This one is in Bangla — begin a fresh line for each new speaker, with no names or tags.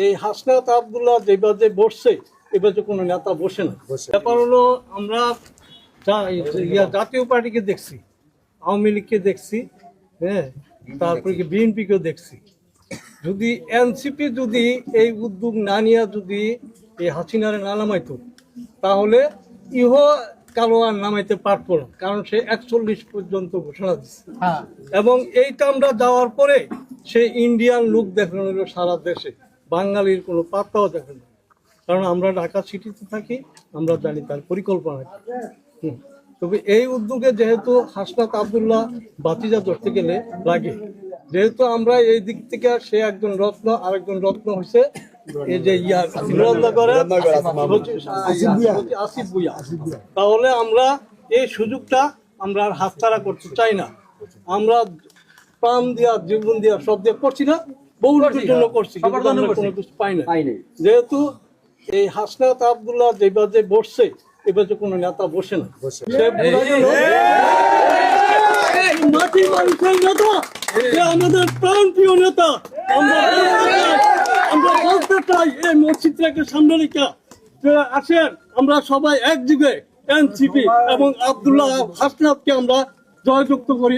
এই হাসনাত আব্দুল্লাহ যেভাবে বসছে এভাবে কোনো নেতা বসে না। ব্যাপার হলো আমরা জাতীয় পার্টিকে দেখছি, আওয়ামী লীগকে দেখছি, হ্যাঁ, তারপরে কি বিএনপিকেও দেখছি। যদি এনসিপি যদি এই উদ্যোগ না নিয়ে যদি এই হাসিনারে না নামাইতো তাহলে ইহ কালো আর নামাইতে পারতো না, কারণ সে 41 পর্যন্ত ঘোষণা দিচ্ছে। এবং এইটা আমরা যাওয়ার পরে সে ইন্ডিয়ান লুক দেখানো হলো সারা দেশে, বাঙালির কোনো পাত্তাও দেখে না, কারণ আমরা ঢাকা সিটিতে থাকি, আমরা জানি তার পরিকল্পনা কি। তবে এই উদ্যোগে যেহেতু হাসনাত আব্দুল্লাহ বাতিজা ধরতে গেলে লাগে, যেহেতু আমরা এই দিক থেকে সে একজন রত্ন, আরেকজন রত্ন হয়েছে এই যে আসিফ ভুইয়া, তাহলে আমরা এই সুযোগটা আমরা আর হাতছাড়া করতে চাই না। আমরা প্রাণ দিয়া, জীবন দিয়া, সব দিয়ে করছি না, বহু লোকের জন্য করছি, কিন্তু আমরা কোনো কিছু পাই না। যেহেতু এই হাসনাত আব্দুল্লাহ যেভাবে বসছে এভাবে কোনো নেতা বসে না। সে মাটির মানুষের নেতা, সে আমাদের প্রাণ প্রিয় নেতা। আমরা বলতে চাই এই মসজিদটাকে সামনে রেখে আসেন, আমরা সবাই একযোগে এনসিপি এবং আব্দুল্লাহ হাসনাতকে আমরা জয়যুক্ত করি।